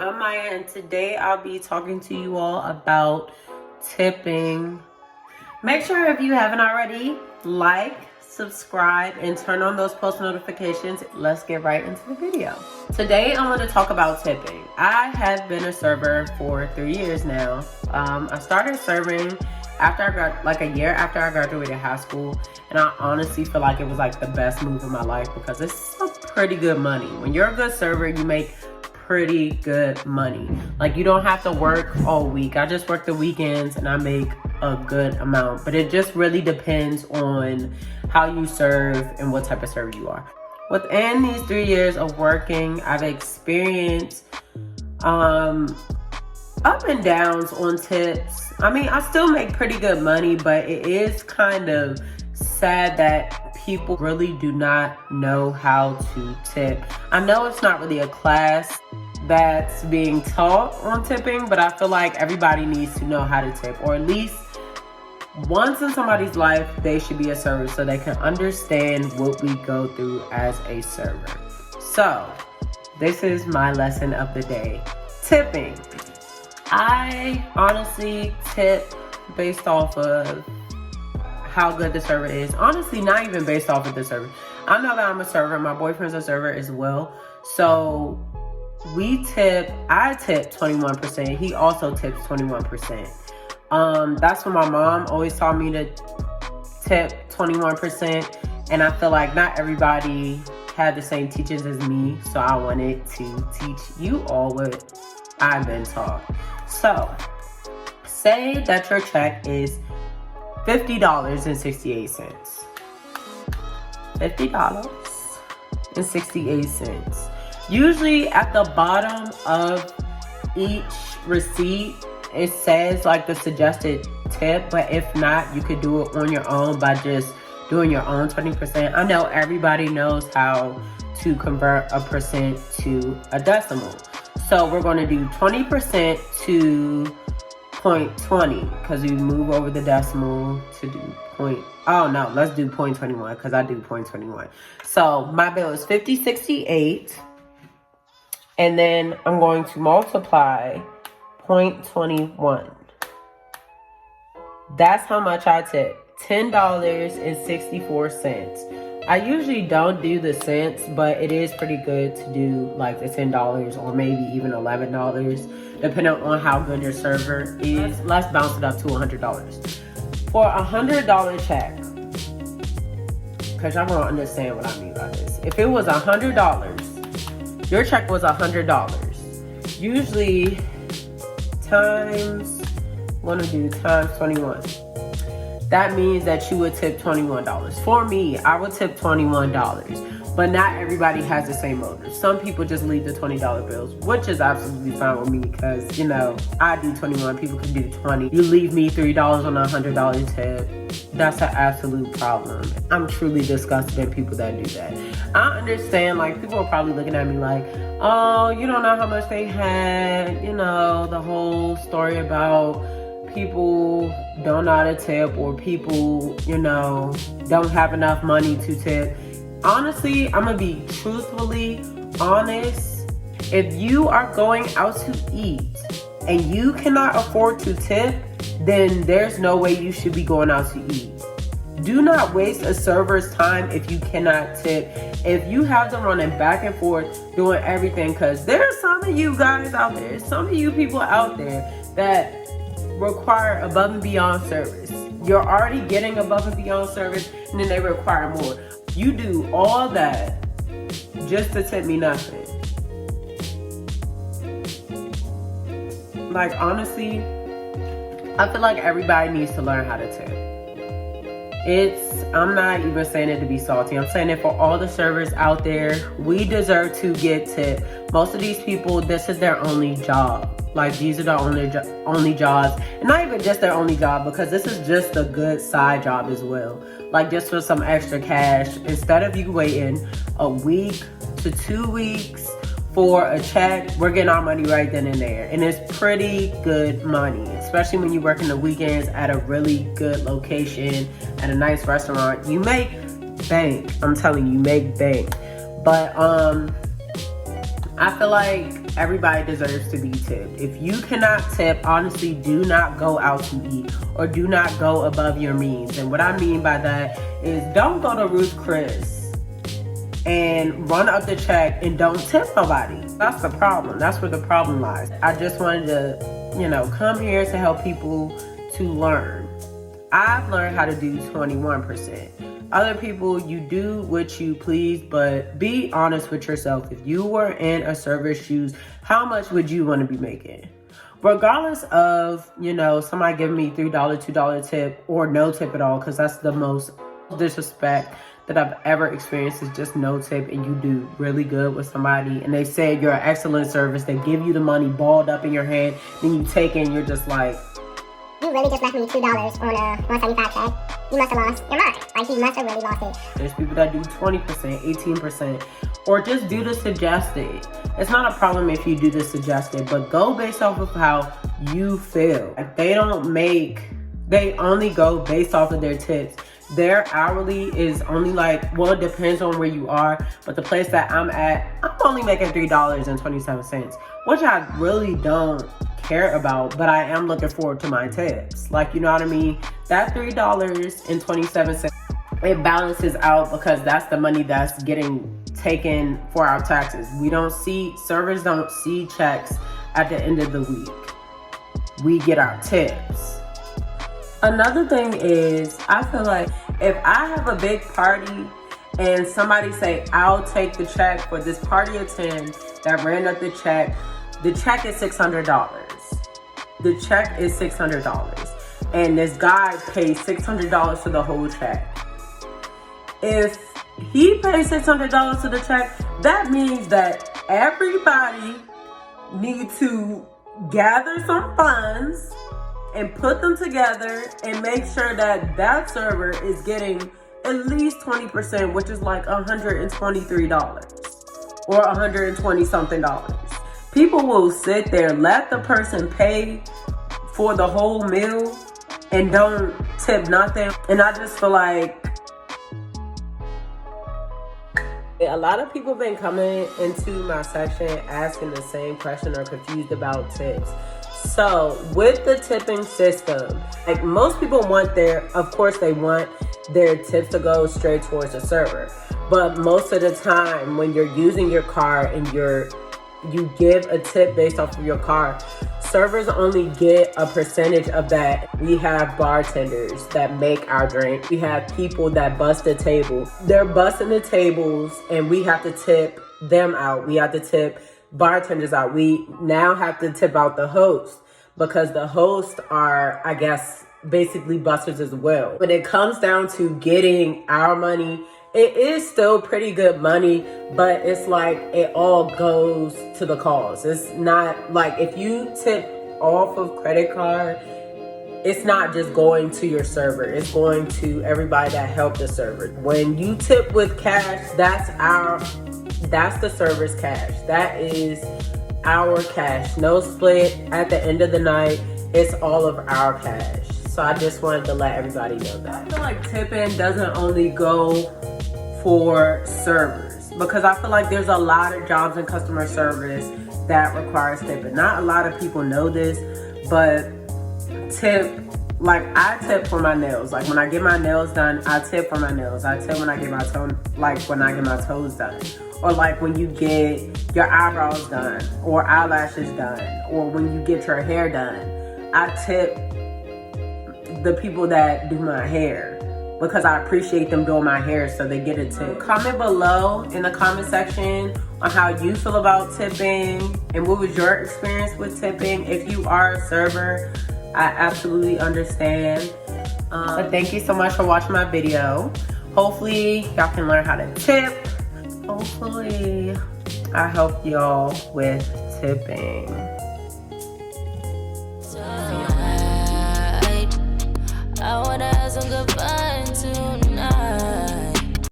I'm Maya, and today I'll be talking to you all about tipping. Make sure if you haven't already, like, subscribe, and turn on those post notifications. Let's get right into the video. Today I want to talk about tipping. I have been a server for 3 years now. I started serving after a year after I graduated high school, and I honestly feel like it was like the best move of my life because it's some pretty good money. When you're a good server, you make pretty good money. Like, you don't have to work all week. I just work the weekends and I make a good amount, but it just really depends on how you serve and what type of server you are. Within these 3 years of working, I've experienced up and downs on tips. I mean, I still make pretty good money, but it is kind of sad that people really do not know how to tip. I know it's not really a class that's being taught on tipping, but I feel like everybody needs to know how to tip, or at least once in somebody's life, they should be a server so they can understand what we go through as a server. So, this is my lesson of the day. Tipping. I honestly tip based off of how good the server is. Honestly, not even based off of the server. I know that I'm a server. My boyfriend's a server as well. So I tip 21%. He also tips 21%. That's what my mom always taught me, to tip 21%. And I feel like not everybody had the same teachers as me. So I wanted to teach you all what I've been taught. So say that your check is $50.68. $50.68. Usually at the bottom of each receipt, it says like the suggested tip, but if not, you could do it on your own by just doing your own 20%. I know everybody knows how to convert a percent to a decimal. So we're going to do 20% to 0.20 because we move over the decimal to do let's do 0.21 because I do 0.21. So my bill is $50.68, and then I'm going to multiply 0.21. That's how much I tip. $10.64. I usually don't do the cents, but it is pretty good to do like the $10 or maybe even $11, depending on how good your server is. Let's bounce it up to $100. For a $100 check, because y'all gonna understand what I mean by this. If it was $100, your check was $100. Usually times 21. That means that you would tip $21. For me, I would tip $21, but not everybody has the same motive. Some people just leave the $20 bills, which is absolutely fine with me because, you know, I do 21, people can do 20. You leave me $3 on a $100 tip, that's an absolute problem. I'm truly disgusted at people that do that. I understand, like, people are probably looking at me like, oh, you don't know how much they had, you know, the whole story about people don't know how to tip, or people, you know, don't have enough money to tip. Honestly, I'm gonna be truthfully honest. If you are going out to eat and you cannot afford to tip, then there's no way you should be going out to eat. Do not waste a server's time if you cannot tip. If you have them running back and forth doing everything, because there are some of you guys out there, some of you people out there that require above and beyond service. You're already getting above and beyond service, and then they require more. You do all that just to tip me nothing. Like, honestly, I feel like everybody needs to learn how to tip. I'm not even saying it to be salty. I'm saying it for all the servers out there. We deserve to get tipped. Most of these people, this is their only job. Like, these are the only jobs. And not even just their only job, because this is just a good side job as well. Like, just for some extra cash. Instead of you waiting a week to 2 weeks for a check, we're getting our money right then and there. And it's pretty good money, especially when you work in the weekends at a really good location, at a nice restaurant. You make bank. I'm telling you, make bank. But I feel like everybody deserves to be tipped. If you cannot tip, honestly, do not go out to eat or do not go above your means. And what I mean by that is don't go to Ruth Chris and run up the check and don't tip nobody. That's the problem. That's where the problem lies. I just wanted to, come here to help people to learn. I've learned how to do 21%. Other people, you do what you please, but be honest with yourself. If you were in a server's shoes, how much would you want to be making? Regardless of, somebody giving me $3, $2 tip or no tip at all, because that's the most disrespect that I've ever experienced is just no tip, and you do really good with somebody and they say you're an excellent service. They give you the money balled up in your hand, then you take it and you're just like, you really just left me $2 on a 175 check. You must have lost your mind. Like, you must have really lost it. There's people that do 20%, 18%, or just do the suggested. It's not a problem if you do the suggested, but go based off of how you feel. Like, they only go based off of their tips. Their hourly is only it depends on where you are, but the place that I'm at, I'm only making $3.27, which I really don't care about, but I am looking forward to my tips. You know what I mean? That $3.27, it balances out because that's the money that's getting taken for our taxes. Servers don't see checks at the end of the week. We get our tips. Another thing is, I feel like if I have a big party and somebody say, I'll take the check for this party of 10 that ran up the check is $600. The check is $600. And this guy pays $600 for the whole check. If he pays $600 to the check, that means that everybody needs to gather some funds and put them together and make sure that server is getting at least 20%, which is like $123 or $120 something. People will sit there, let the person pay for the whole meal and don't tip nothing. And I just feel like a lot of people been coming into my section asking the same question or confused about tips. So with the tipping system, most people want they want their tips to go straight towards the server. But most of the time when you're using your car and you give a tip based off of your car, servers only get a percentage of that. We have bartenders that make our drink. We have people that bust the table. They're busting the tables and we have to tip them out. We have to tip bartenders out. We now have to tip out the host because the hosts are, I guess, basically busters as well. When it comes down to getting our money, it is still pretty good money, but it's it all goes to the cause. It's not if you tip off of credit card, it's not just going to your server. It's going to everybody that helped the server. When you tip with cash, that's the server's cash. That is our cash. No split at the end of the night. It's all of our cash. So I just wanted to let everybody know that. I feel like tipping doesn't only go for servers, because I feel like there's a lot of jobs in customer service that requires tipping. Not a lot of people know this, but I tip for my nails. When I get my nails done, I tip for my nails. I tip when I get my toes done. Or when you get your eyebrows done or eyelashes done, or when you get your hair done, I tip the people that do my hair because I appreciate them doing my hair, so they get a tip. Comment below in the comment section on how you feel about tipping and what was your experience with tipping. If you are a server, I absolutely understand. But thank you so much for watching my video. Hopefully y'all can learn how to tip. Hopefully I help y'all with tipping. I wanna have some good fun.